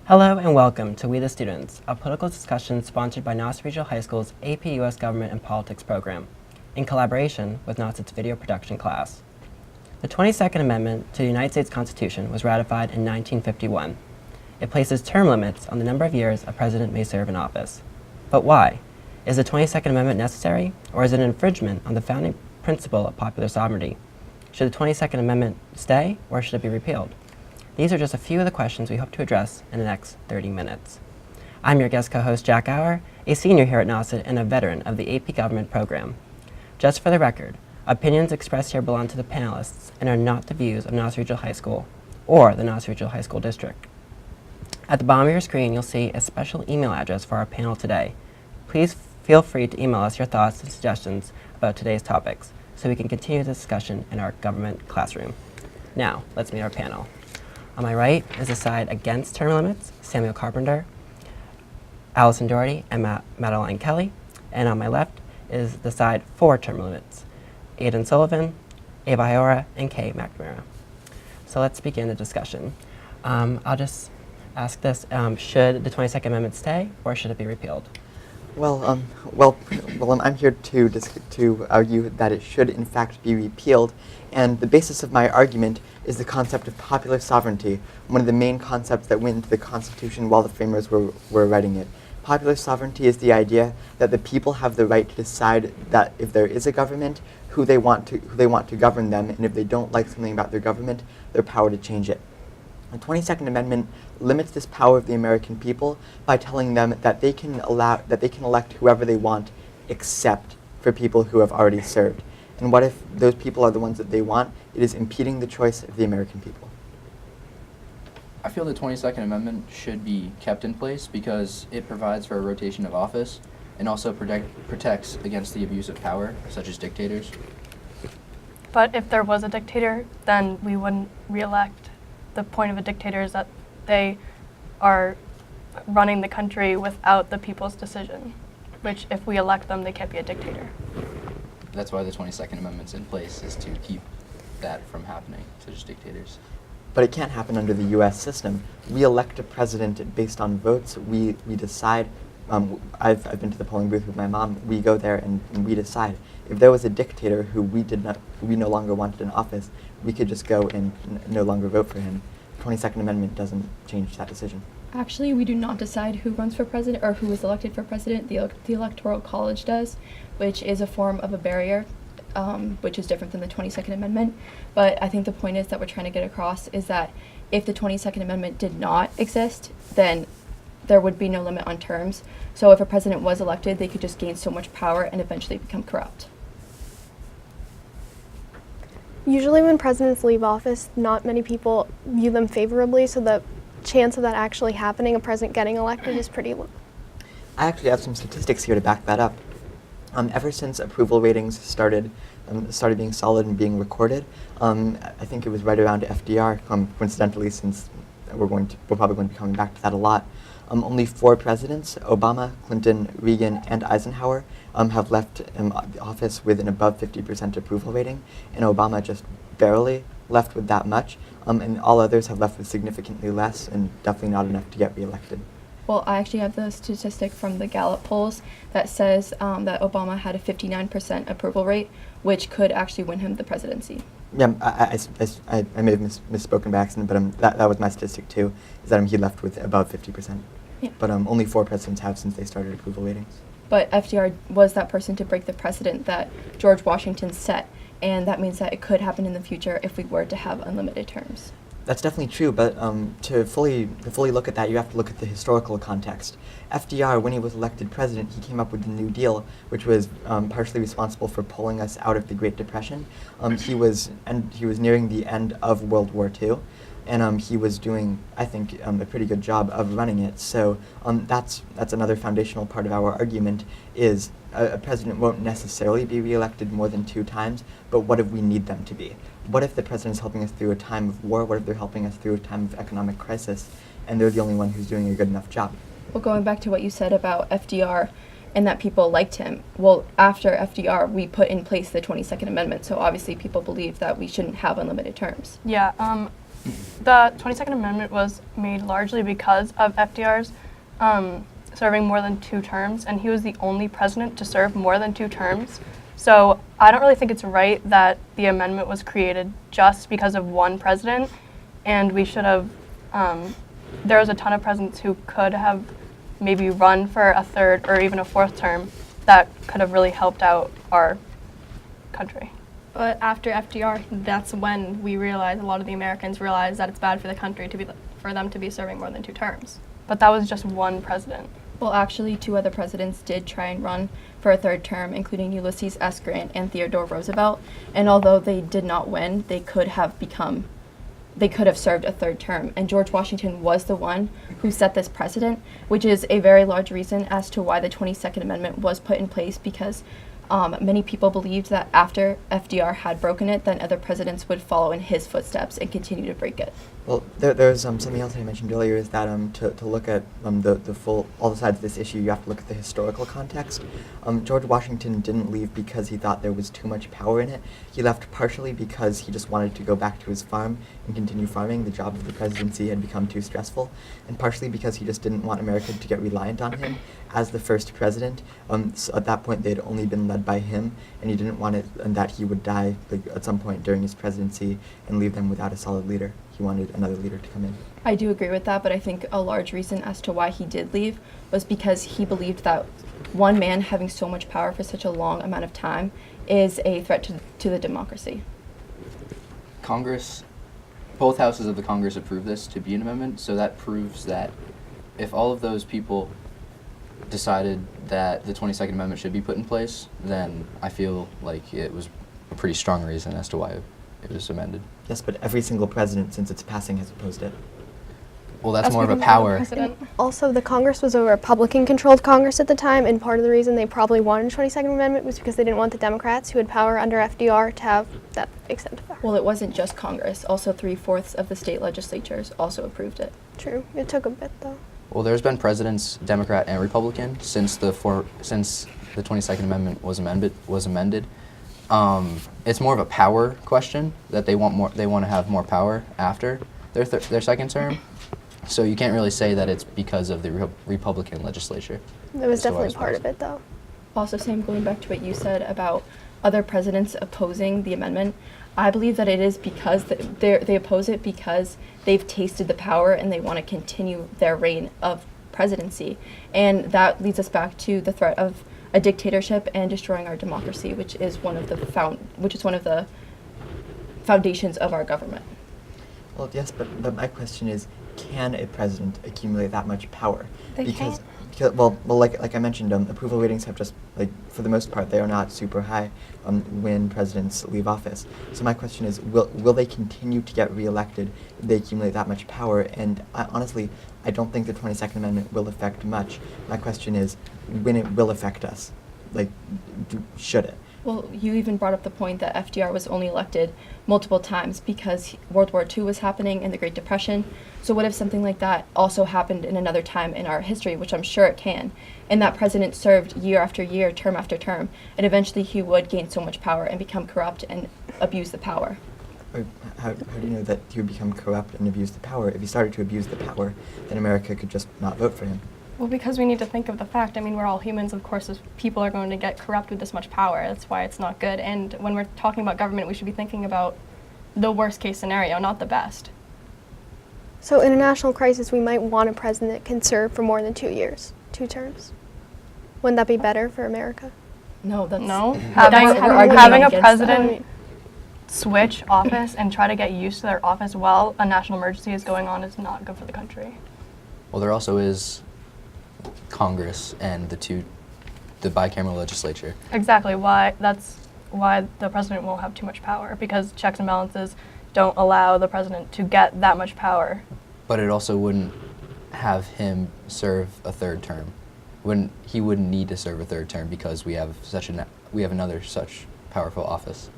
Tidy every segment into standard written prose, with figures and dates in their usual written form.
Hello and welcome to We the Students, a political discussion sponsored by Nauset Regional High School's AP U.S. Government and Politics program, in collaboration with Nauset's video production class. The 22nd Amendment to the United States Constitution was ratified in 1951. It places term limits on the number of years a president may serve in office. But why? Is the 22nd Amendment necessary, or is it an infringement on the founding principle of popular sovereignty? Should the 22nd Amendment stay, or should it be repealed? These are just a few of the questions we hope to address in the next 30 minutes. I'm your guest co-host, Jack Auer, a senior here at Nauset and a veteran of the AP Government program. Just for the record, opinions expressed here belong to the panelists and are not the views of Nauset Regional High School or the Nauset Regional High School District. At the bottom of your screen, you'll see a special email address for our panel today. Please feel free to email us your thoughts and suggestions about today's topics so we can continue the discussion in our government classroom. Now, let's meet our panel. On my right is the side against term limits, Samuel Carpenter, Allison Doherty, and Madeline Kelly. And on my left is the side for term limits, Aidan Sullivan, Ava Iora, and Kay McNamara. So let's begin the discussion. I'll just ask this, should the 22nd Amendment stay or should it be repealed? I'm here to argue that it should in fact be repealed, and the basis of my argument is the concept of popular sovereignty, one of the main concepts that went into the Constitution while the framers were writing it. Popular sovereignty is the idea that the people have the right to decide that if there is a government, who they want to govern them, and if they don't like something about their government, their power to change it. The 22nd Amendment limits this power of the American people by telling them that they can elect whoever they want except for people who have already served. And what if those people are the ones that they want? It is impeding the choice of the American people. I feel the 22nd Amendment should be kept in place because it provides for a rotation of office and also protects against the abuse of power, such as dictators. But if there was a dictator, then we wouldn't re-elect. The point of a dictator is that they are running the country without the people's decision, which if we elect them, they can't be a dictator. That's why the 22nd Amendment's in place, is to keep that from happening, such as dictators. But it can't happen under the U.S. system. We elect a president based on votes. We decide. I've been to the polling booth with my mom. We go there and we decide. If there was a dictator who we no longer wanted in office, we could just go and no longer vote for him. The 22nd Amendment doesn't change that decision. Actually, we do not decide who runs for president or who is elected for president. The Electoral College does, which is a form of a barrier, which is different than the 22nd Amendment. But I think the point is that we're trying to get across is that if the 22nd Amendment did not exist, then there would be no limit on terms. So if a president was elected, they could just gain so much power and eventually become corrupt. Usually when presidents leave office, not many people view them favorably, so the chance of that actually happening, a president getting elected, is pretty low. I actually have some statistics here to back that up. Ever since approval ratings started being solid and being recorded, I think it was right around FDR, coincidentally, since we're probably going to be coming back to that a lot. Only 4 presidents, Obama, Clinton, Reagan, and Eisenhower, have left office with an above 50% approval rating, and Obama just barely left with that much, and all others have left with significantly less, and definitely not enough to get reelected. Well, I actually have the statistic from the Gallup polls that says that Obama had a 59% approval rate, which could actually win him the presidency. Yeah, I may have misspoken by accident, but that was my statistic too, is that he left with above 50%. Yeah. But only 4 presidents have since they started approval ratings. But FDR was that person to break the precedent that George Washington set, and that means that it could happen in the future if we were to have unlimited terms. That's definitely true, but to fully look at that, you have to look at the historical context. FDR, when he was elected president, he came up with the New Deal, which was partially responsible for pulling us out of the Great Depression. He was nearing the end of World War II, and he was doing, I think, a pretty good job of running it. So that's another foundational part of our argument, is a president won't necessarily be reelected more than 2 times, but what if we need them to be? What if the president is helping us through a time of war? What if they're helping us through a time of economic crisis, and they're the only one who's doing a good enough job? Well, going back to what you said about FDR and that people liked him, well, after FDR, we put in place the 22nd Amendment, so obviously people believe that we shouldn't have unlimited terms. Yeah, The 22nd Amendment was made largely because of FDR's serving more than 2 terms, and he was the only president to serve more than 2 terms. So I don't really think it's right that the amendment was created just because of one president, and we should have, there was a ton of presidents who could have maybe run for a 3rd or even a 4th term that could have really helped out our country. But after FDR, that's when we realized, a lot of the Americans realized that it's bad for the country for them to be serving more than 2 terms. But that was just one president. Well, actually, 2 other presidents did try and run for a 3rd term, including Ulysses S. Grant and Theodore Roosevelt. And although they did not win, they could have served a 3rd term. And George Washington was the one who set this precedent, which is a very large reason as to why the 22nd Amendment was put in place, because many people believed that after FDR had broken it, then other presidents would follow in his footsteps and continue to break it. Well, there's something else I mentioned earlier, is that to look at the full, all the sides of this issue, you have to look at the historical context. George Washington didn't leave because he thought there was too much power in it. He left partially because he just wanted to go back to his farm and continue farming. The job of the presidency had become too stressful, and partially because he just didn't want America to get reliant on him as the first president. So at that point, they had only been led by him, and he didn't want it, and that he would die at some point during his presidency and leave them without a solid leader. He wanted another leader to come in. I do agree with that, but I think a large reason as to why he did leave was because he believed that one man having so much power for such a long amount of time is a threat to the democracy. Congress, both houses of the Congress approved this to be an amendment, so that proves that if all of those people decided that the 22nd Amendment should be put in place, then I feel like it was a pretty strong reason as to why it was amended. Yes, but every single president since its passing has opposed it. Well, that's Us more of a becoming power. president. Also, the Congress was a Republican-controlled Congress at the time, and part of the reason they probably wanted the 22nd Amendment was because they didn't want the Democrats, who had power under FDR, to have that extent of power. Well, it wasn't just Congress. Also, 3/4 of the state legislatures also approved it. True. It took a bit, though. Well, there's been presidents, Democrat and Republican, since the 22nd Amendment was amended. It's more of a power question, that they want to have more power after their second term. So you can't really say that it's because of the Republican legislature. It was as to why definitely it's part passed. of it, though. Also, Sam, going back to what you said about other presidents opposing the amendment, I believe that it is because they oppose it because they've tasted the power and they want to continue their reign of presidency. And that leads us back to the threat of a dictatorship and destroying our democracy, which is one of the foundations of our government. Well, yes, but my question is, can a president accumulate that much power? They because, can't. because like I mentioned, approval ratings have just, for the most part, they are not super high when presidents leave office. So my question is, will they continue to get reelected if they accumulate that much power? And honestly, I don't think the 22nd Amendment will affect much. My question is, when it will affect us, should it? Well, you even brought up the point that FDR was only elected multiple times because World War II was happening and the Great Depression. So what if something like that also happened in another time in our history, which I'm sure it can, and that president served year after year, term after term, and eventually he would gain so much power and become corrupt and abuse the power? Or how do you know that he would become corrupt and abuse the power? If he started to abuse the power, then America could just not vote for him. Well, because we need to think of the fact, I mean, we're all humans, of course, as people are going to get corrupt with this much power. That's why it's not good. And when we're talking about government, we should be thinking about the worst case scenario, not the best. So in a national crisis, we might want a president that can serve for more than 2 years, 2 terms. Wouldn't that be better for America? No, that's No, that's- having, we're arguing having a against that. president switch office and try to get used to their office while a national emergency is going on is not good for the country. Well, there also is Congress and the bicameral legislature. Exactly. That's why the president won't have too much power, because checks and balances don't allow the president to get that much power. But it also wouldn't have him serve a 3rd term. He wouldn't need to serve a 3rd term because we have another such powerful office.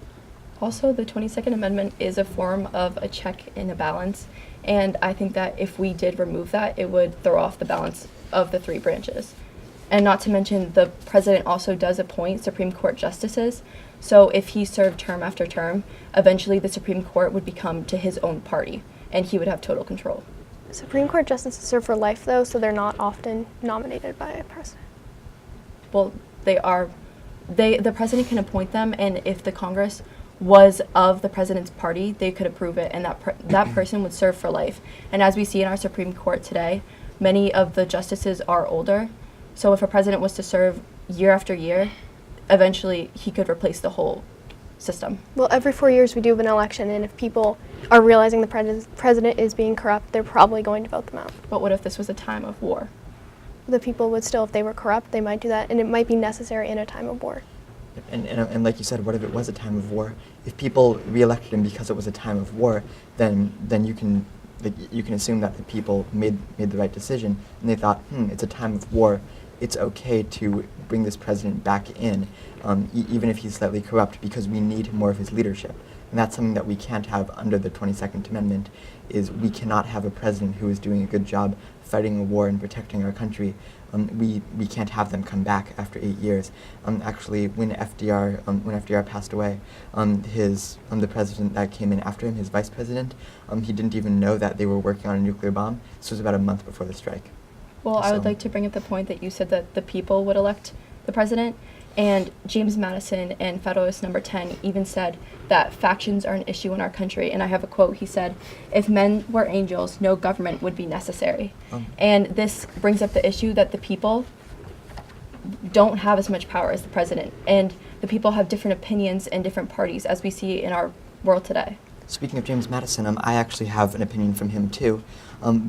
Also, the 22nd Amendment is a form of a check and a balance, and I think that if we did remove that, it would throw off the balance of the 3 branches. And not to mention, the president also does appoint Supreme Court justices, so if he served term after term, eventually the Supreme Court would become to his own party, and he would have total control. Supreme Court justices serve for life, though, so they're not often nominated by a president. Well, the president can appoint them, and if the Congress was of the president's party, they could approve it, and that person would serve for life. And as we see in our Supreme Court today, many of the justices are older, so if a president was to serve year after year, eventually he could replace the whole system. Well, every 4 years we do have an election, and if people are realizing the president is being corrupt, they're probably going to vote them out. But what if this was a time of war? The people would still, if they were corrupt, they might do that, and it might be necessary in a time of war. And like you said, what if it was a time of war? If people reelected him because it was a time of war, then you can assume that the people made the right decision, and they thought, it's a time of war. It's okay to bring this president back in, even if he's slightly corrupt, because we need more of his leadership. And that's something that we can't have under the 22nd Amendment, is we cannot have a president who is doing a good job fighting a war and protecting our country. We can't have them come back after 8 years. Actually, when FDR passed away, the president that came in after him, his vice president, he didn't even know that they were working on a nuclear bomb. This was about a month before the strike. Well, I would like to bring up the point that you said that the people would elect the president, and James Madison in Federalist Number 10 even said that factions are an issue in our country, and I have a quote. He said, "If men were angels, no government would be necessary." And this brings up the issue that the people don't have as much power as the president, and the people have different opinions and different parties, as we see in our world today. Speaking of James Madison, I actually have an opinion from him too.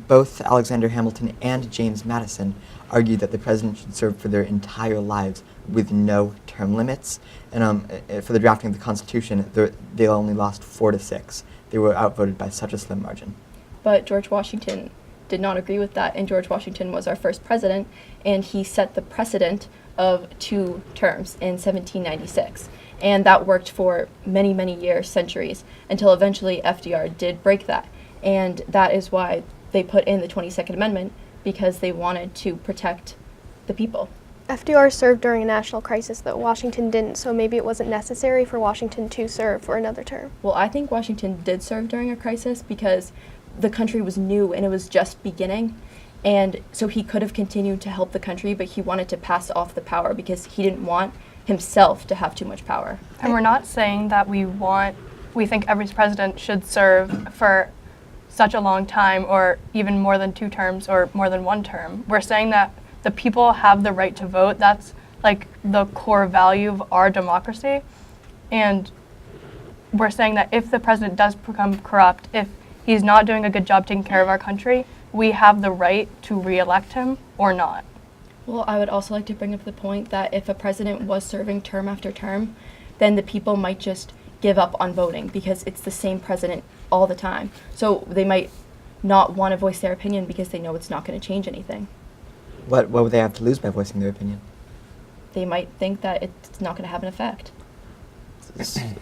Both Alexander Hamilton and James Madison argued that the president should serve for their entire lives with no term limits. And for the drafting of the Constitution, they only lost 4-6. They were outvoted by such a slim margin. But George Washington did not agree with that, and George Washington was our first president, and he set the precedent of 2 terms in 1796. And that worked for many, many years, centuries, until eventually FDR did break that. And that is why they put in the 22nd Amendment, because they wanted to protect the people. FDR served during a national crisis, though Washington didn't, so maybe it wasn't necessary for Washington to serve for another term. Well, I think Washington did serve during a crisis because the country was new and it was just beginning. And so he could have continued to help the country, but he wanted to pass off the power because he didn't want himself to have too much power. And we're not saying that we think every president should serve for such a long time or even more than 2 terms or more than 1 term. We're saying that the people have the right to vote. That's like the core value of our democracy. And we're saying that if the president does become corrupt, if he's not doing a good job taking care of our country, we have the right to re-elect him or not. Well, I would also like to bring up the point that if a president was serving term after term, then the people might just give up on voting because it's the same president all the time. So they might not want to voice their opinion because they know it's not going to change anything. What would they have to lose by voicing their opinion? They might think that it's not going to have an effect.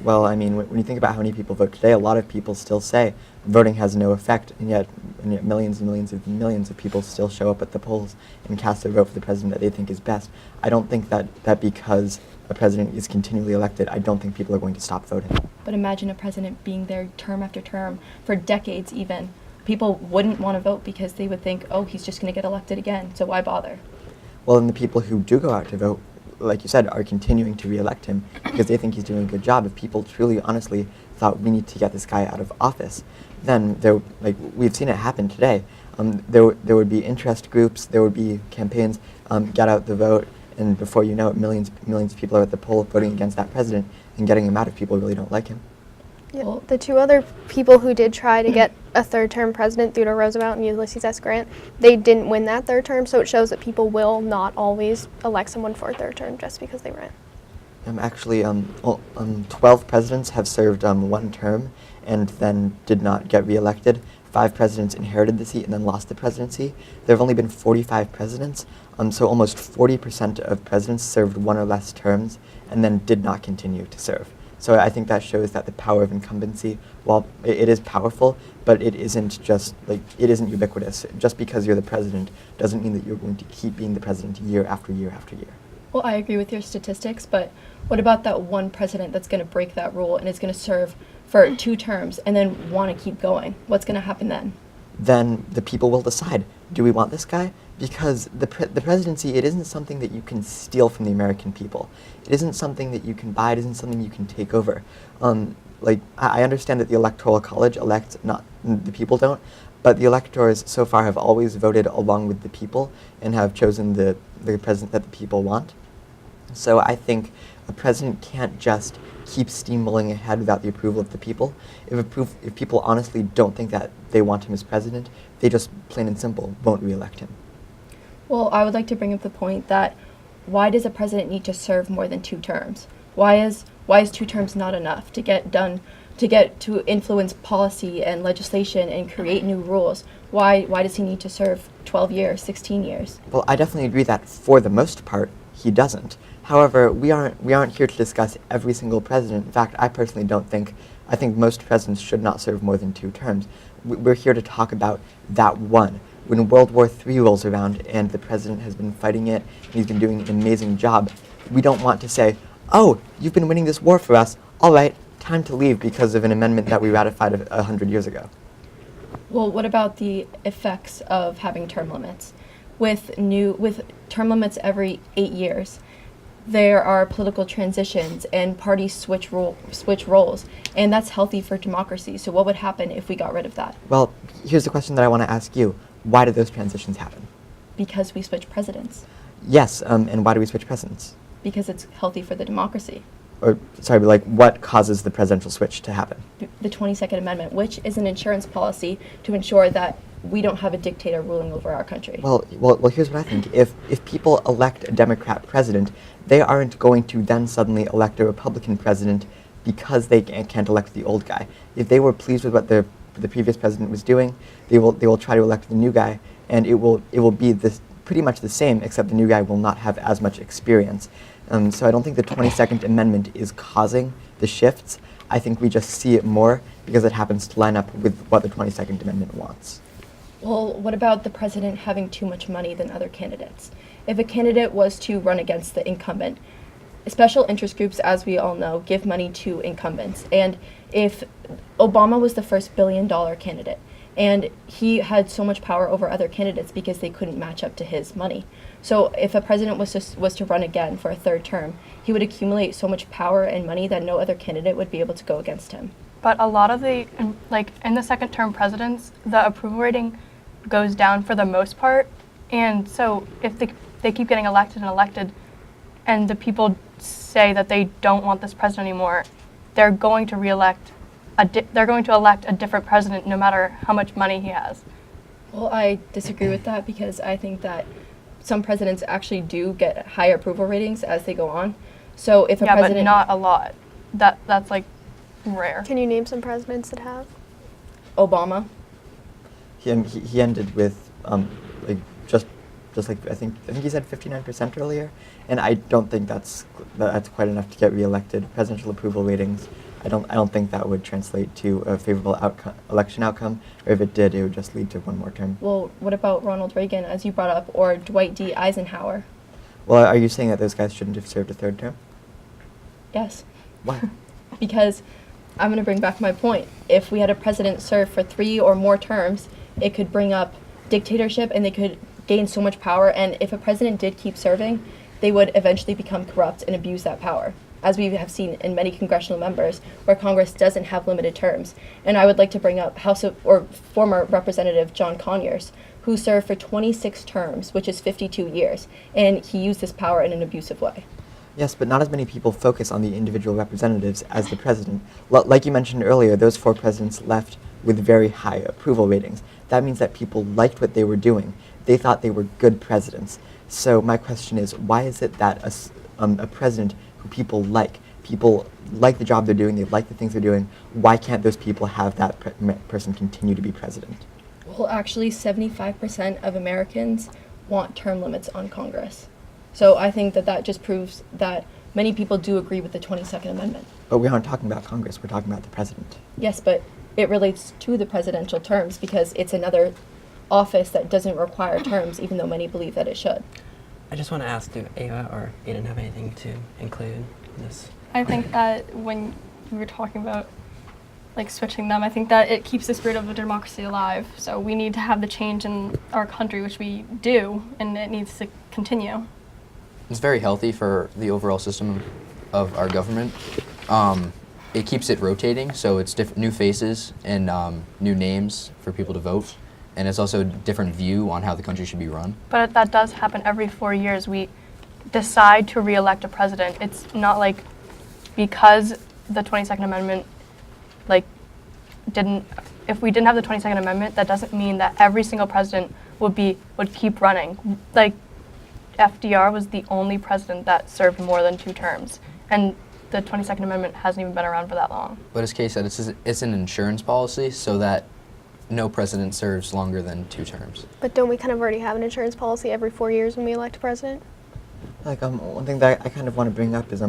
Well, I mean, when you think about how many people vote today, a lot of people still say voting has no effect, and yet millions and millions of people still show up at the polls and cast their vote for the president that they think is best. I don't think that because a president is continually elected, I don't think people are going to stop voting. But imagine a president being there term after term for decades even. People wouldn't want to vote because they would think, oh, he's just going to get elected again, so why bother? Well, and the people who do go out to vote, like you said, are continuing to re-elect him because they think he's doing a good job. If people truly, honestly thought we need to get this guy out of office, then we've seen it happen today. There would be interest groups, there would be campaigns, get out the vote, and before you know it, millions of people are at the poll voting against that president and getting him out if people really don't like him. Yeah, Well- the 2 other people who did try to get a 3rd-term president, Theodore Roosevelt and Ulysses S. Grant, they didn't win that 3rd term, so it shows that people will not always elect someone for a 3rd term just because they ran. Actually, 12 presidents have served 1 term and then did not get reelected. 5 presidents inherited the seat and then lost the presidency. There have only been 45 presidents, so almost 40% of presidents served 1 or less terms and then did not continue to serve. So I think that shows that the power of incumbency, while it is powerful, but it isn't it isn't ubiquitous. Just because you're the president doesn't mean that you're going to keep being the president year after year after year. Well, I agree with your statistics, but what about that one president that's going to break that rule and is going to serve for 2 terms and then want to keep going, what's going to happen then? Then the people will decide, do we want this guy? Because the presidency, it isn't something that you can steal from the American people. It isn't something that you can buy. It isn't something you can take over. I understand that the Electoral College elects, not the people don't, but the electors so far have always voted along with the people and have chosen the president that the people want. So I think a president can't just keep steamrolling ahead without the approval of the people. If people honestly don't think that they want him as president, they just plain and simple won't re-elect him. Well, I would like to bring up the point that why does a president need to serve more than 2 terms? Why is 2 terms not enough to get to influence policy and legislation and create new rules? Why does he need to serve 12 years, 16 years? Well, I definitely agree that for the most part, he doesn't. However, we aren't here to discuss every single president. In fact, I personally I think most presidents should not serve more than 2 terms. We're here to talk about that one. When World War III rolls around and the president has been fighting it, and he's been doing an amazing job, we don't want to say, oh, you've been winning this war for us, all right, time to leave because of an amendment that we ratified 100 years ago. Well, what about the effects of having term limits? With term limits every 8 years, there are political transitions and parties switch roles, and that's healthy for democracy. So what would happen if we got rid of that? Well, here's the question that I want to ask you. Why do those transitions happen? Because we switch presidents. Yes, and why do we switch presidents? Because it's healthy for the democracy. Or, sorry, but like, what causes the presidential switch to happen? The 22nd Amendment, which is an insurance policy to ensure that we don't have a dictator ruling over our country. Well, here's what I think. If people elect a Democrat president, they aren't going to then suddenly elect a Republican president because they can't elect the old guy. If they were pleased with what the previous president was doing, they will try to elect the new guy, and it will be pretty much the same, except the new guy will not have as much experience. So I don't think the 22nd Amendment is causing the shifts. I think we just see it more because it happens to line up with what the 22nd Amendment wants. Well, what about the president having too much money than other candidates? If a candidate was to run against the incumbent, special interest groups, as we all know, give money to incumbents. And if Obama was the first billion-dollar candidate, and he had so much power over other candidates because they couldn't match up to his money. So if a president was to run again for a 3rd term, he would accumulate so much power and money that no other candidate would be able to go against him. But a lot of in the 2nd term presidents, the approval rating goes down for the most part. And so if they keep getting elected, and the people say that they don't want this president anymore, they're going to elect a different president no matter how much money he has. Well, I disagree with that because I think that some presidents actually do get higher approval ratings as they go on. So if a president... but not a lot. That's like rare. Can you name some presidents that have? Obama. He ended with just like I think he said 59% earlier, and I don't think that's quite enough to get reelected. Presidential approval ratings, I don't think that would translate to a favorable election outcome, or if it did, it would just lead to one more term. Well, what about Ronald Reagan, as you brought up, or Dwight D. Eisenhower? Well, are you saying that those guys shouldn't have served a 3rd term? Yes. Why? Because I'm going to bring back my point. If we had a president serve for 3 or more terms, it could bring up dictatorship and they could gain so much power. And if a president did keep serving, they would eventually become corrupt and abuse that power, as we have seen in many congressional members where Congress doesn't have limited terms. And I would like to bring up former Representative John Conyers, who served for 26 terms, which is 52 years, and he used his power in an abusive way. Yes, but not as many people focus on the individual representatives as the president. Like you mentioned earlier, those 4 presidents left with very high approval ratings. That means that people liked what they were doing. They thought they were good presidents. So my question is, why is it that a president who people like the job they're doing, they like the things they're doing, why can't those people have that person continue to be president? Well, actually, 75% of Americans want term limits on Congress. So I think that just proves that many people do agree with the 22nd Amendment. But we aren't talking about Congress, we're talking about the president. Yes, but it relates to the presidential terms because it's another office that doesn't require terms, even though many believe that it should. I just want to ask, do Ava or Aiden have anything to include in this? I think that when we were talking about like switching them. I think that it keeps the spirit of the democracy alive. So we need to have the change in our country, which we do, and it needs to continue. It's very healthy for the overall system of our government. It keeps it rotating, so it's new faces and new names for people to vote. And it's also a different view on how the country should be run. But that does happen every 4 years. We decide to re-elect a president. It's not like because the 22nd Amendment, like, if we didn't have the 22nd Amendment, that doesn't mean that every single president would keep running. Like, FDR was the only president that served more than 2 terms. And the 22nd Amendment hasn't even been around for that long. But as Kay said, it's an insurance policy so that no president serves longer than 2 terms. But don't we kind of already have an insurance policy every 4 years when we elect a president? Like one thing that I kind of want to bring up is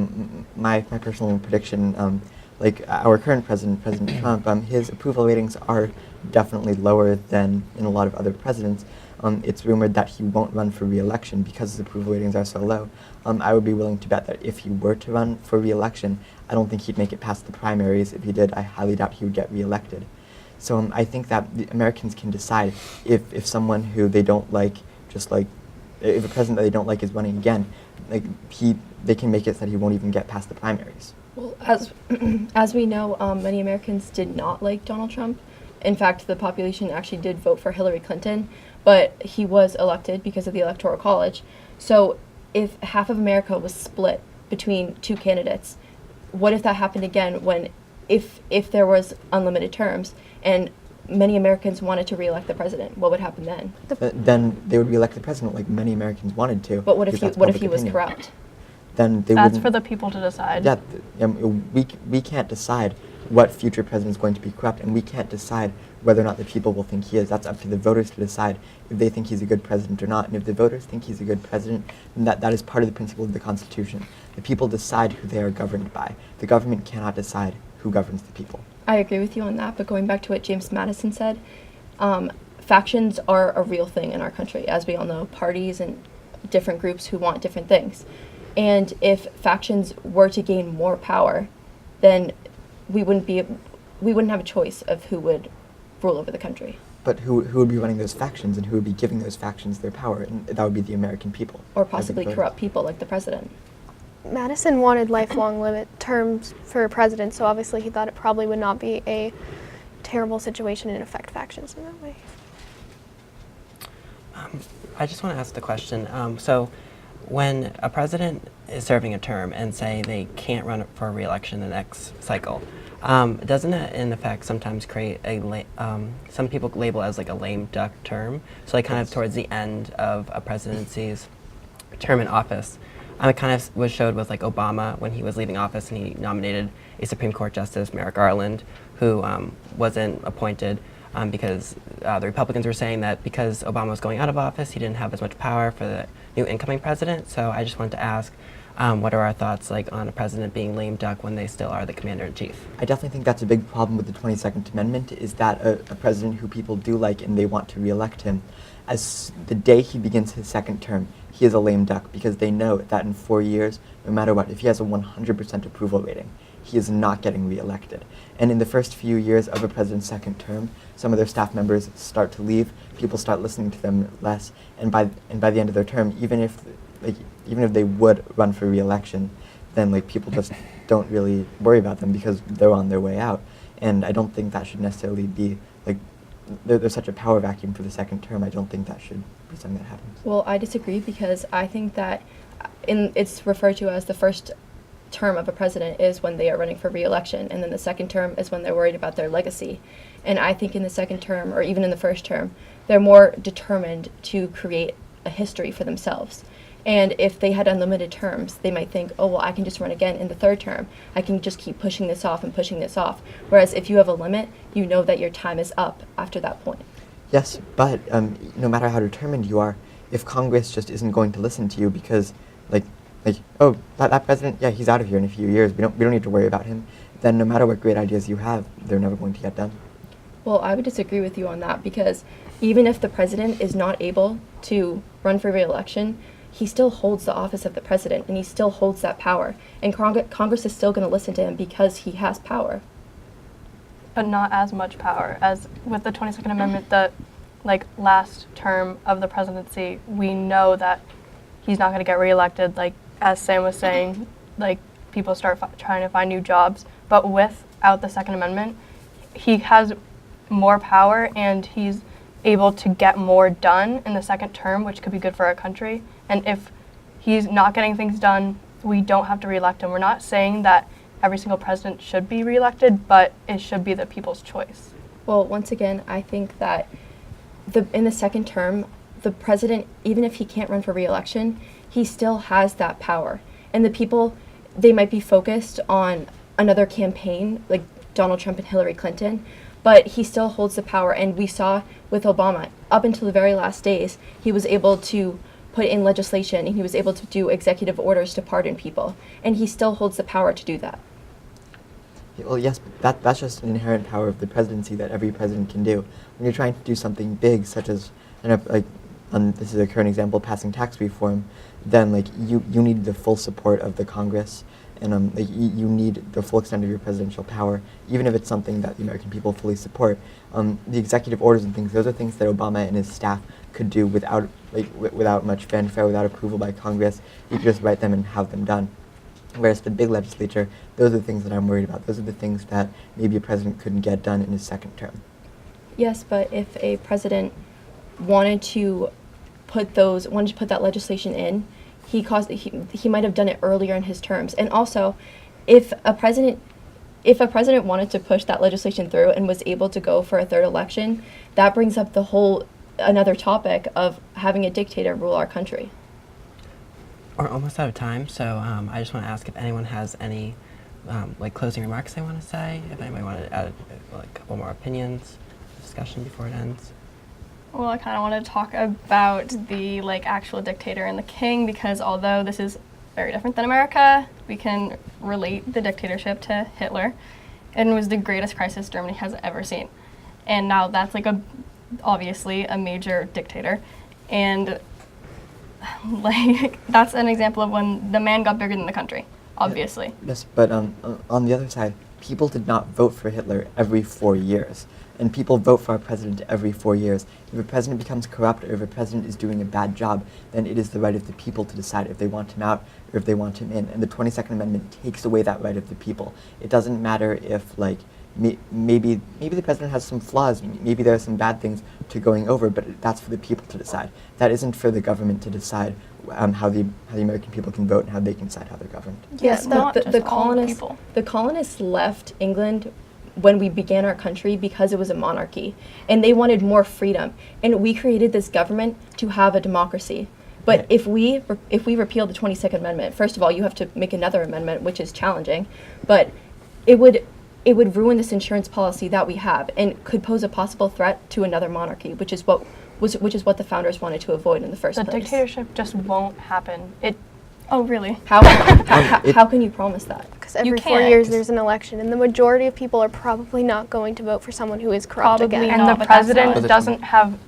my personal prediction. Like our current president, President Trump, his approval ratings are definitely lower than in a lot of other presidents. It's rumored that he won't run for re-election because his approval ratings are so low. I would be willing to bet that if he were to run for re-election, I don't think he'd make it past the primaries. If he did, I highly doubt he would get re-elected. So I think that the Americans can decide if someone who they don't like, if a president that they don't like is running again, they can make it so that he won't even get past the primaries. Well, as we know, many Americans did not like Donald Trump. In fact, the population actually did vote for Hillary Clinton, but he was elected because of the Electoral College. So if half of America was split between 2 candidates, what if that happened again if there was unlimited terms and many Americans wanted to re-elect the president? What would happen then? Then they would re-elect the president like many Americans wanted to. But what if he was corrupt? Then they That's wouldn't. for the people to decide. Yeah, we can't decide what future president is going to be corrupt, and we can't decide whether or not the people will think he is. That's up to the voters to decide if they think he's a good president or not. And if the voters think he's a good president, then that is part of the principle of the Constitution. The people decide who they are governed by. The government cannot decide who governs the people. I agree with you on that, but going back to what James Madison said, factions are a real thing in our country, as we all know, parties and different groups who want different things. And if factions were to gain more power, then we wouldn't have a choice of who would rule over the country. But who would be running those factions and who would be giving those factions their power? And that would be the American people. Or possibly corrupt people like the president. Madison wanted lifelong limit terms for president, so obviously he thought it probably would not be a terrible situation and affect factions in that way. I just want to ask the question. So when a president is serving a term and say they can't run for re-election the next cycle, doesn't it in effect sometimes create some people label it as like a lame duck term? So like kind of towards the end of a presidency's term in office. It kind of was showed with like Obama when he was leaving office and he nominated a Supreme Court Justice, Merrick Garland, who wasn't appointed because the Republicans were saying that because Obama was going out of office, he didn't have as much power for the new incoming president. So I just wanted to ask, what are our thoughts like on a president being lame duck when they still are the commander-in-chief? I definitely think that's a big problem with the 22nd Amendment, is that a president who people do like and they want to re-elect him, as the day he begins his second term, he is a lame duck because they know that in 4 years, no matter what, if he has a 100% approval rating, he is not getting re-elected. And in the first few years of a president's second term, some of their staff members start to leave, people start listening to them less, and by the end of their term, even if they would run for re-election, then people just don't really worry about them because they're on their way out. And I don't think that should necessarily be there's such a power vacuum for the second term. I don't think that should be something that happens. Well, I disagree because I think that it's referred to as the first term of a president is when they are running for re-election, and then the second term is when they're worried about their legacy. And I think in the second term, or even in the first term, they're more determined to create a history for themselves. And if they had unlimited terms, they might think, oh, well, I can just run again in the third term. I can just keep pushing this off and pushing this off. Whereas if you have a limit, you know that your time is up after that point. Yes, but no matter how determined you are, if Congress just isn't going to listen to you because, oh, that president, yeah, he's out of here in a few years. We don't need to worry about him. Then no matter what great ideas you have, they're never going to get done. Well, I would disagree with you on that because even if the president is not able to run for re-election, he still holds the office of the president, and he still holds that power. And Congress is still going to listen to him because he has power. but not as much power as with the 22nd Amendment. The last term of the presidency, we know that he's not going to get reelected. Like as Sam was saying, people start trying to find new jobs. But without the Second Amendment, he has more power and he's able to get more done in the second term, which could be good for our country. And if he's not getting things done, we don't have to reelect him. We're not saying that every single president should be reelected, but it should be the people's choice. Well, once again, I think that in the second term, the president, even if he can't run for re-election, he still has that power. And the people, they might be focused on another campaign, like Donald Trump and Hillary Clinton, but he still holds the power. And we saw with Obama, up until the very last days, he was able to put in legislation and he was able to do executive orders to pardon people. And he still holds the power to do that. Well, yes, but that's just an inherent power of the presidency that every president can do. When you're trying to do something big, such as, this is a current example, passing tax reform, then you need the full support of the Congress, and you need the full extent of your presidential power, even if it's something that the American people fully support. The executive orders and things, those are things that Obama and his staff could do without without much fanfare, without approval by Congress. You could just write them and have them done. Whereas the big legislature, those are the things that I'm worried about. Those are the things that maybe a president couldn't get done in his second term. Yes, but if a president wanted to put that legislation in, he might have done it earlier in his terms. And also, if a president wanted to push that legislation through and was able to go for a third election, that brings up another topic of having a dictator rule our country. We're almost out of time, so I just want to ask if anyone has any closing remarks they want to say. If anybody wanted to add a couple more opinions, discussion before it ends. Well, I kind of want to talk about the actual dictator and the king, because although this is very different than America, we can relate the dictatorship to Hitler, and it was the greatest crisis Germany has ever seen. And now that's obviously a major dictator, and that's an example of when the man got bigger than the country, obviously. Yes, but on the other side, people did not vote for Hitler every 4 years. And people vote for our president every 4 years. If a president becomes corrupt or if a president is doing a bad job, then it is the right of the people to decide if they want him out or if they want him in. And the 22nd Amendment takes away that right of the people. It doesn't matter if, maybe the president has some flaws, maybe there are some bad things to going over, but that's for the people to decide. That isn't for the government to decide how the American people can vote and how they can decide how they're governed. Yes, not but just the all colonists, people. the colonists left England when we began our country because it was a monarchy, and they wanted more freedom. And we created this government to have a democracy. But Yeah. if we repeal the 22nd Amendment, first of all, you have to make another amendment, which is challenging. But it would ruin this insurance policy that we have, and could pose a possible threat to another monarchy, which is what the founders wanted to avoid in the first The place. dictatorship just won't happen. Oh, really? How can you promise that? Because every 4 can't. years there's an election, and the majority of people are probably not going to vote for someone who is corrupt Probably again. not. And No, the but that's president not- doesn't have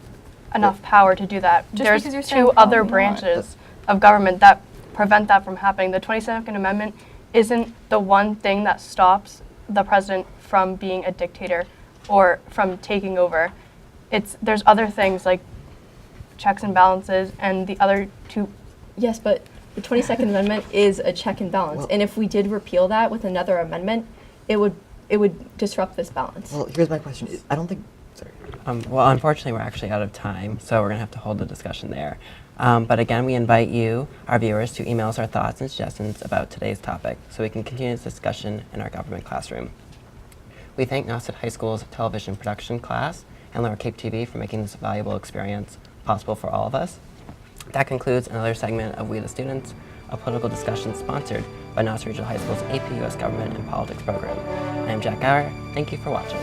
enough power to do that. Just There's because you're saying two other probably not. branches of government that prevent that from happening. The 22nd Amendment isn't the one thing that stops the president from being a dictator or from taking over. There's other things like checks and balances, and the other two. Yes, but the 22nd Amendment is a check and balance. Well- And if we did repeal that with another amendment, it would disrupt this balance. Well, here's my question. I don't think... Sorry. Well, unfortunately, we're actually out of time, so we're going to have to hold the discussion there. But again, we invite you, our viewers, to email us our thoughts and suggestions about today's topic so we can continue this discussion in our government classroom. We thank Nauset High School's television production class and Lower Cape TV for making this valuable experience possible for all of us. That concludes another segment of We the Students, a political discussion sponsored by Nauset Regional High School's AP US Government and Politics program. I am Jack Gower. Thank you for watching.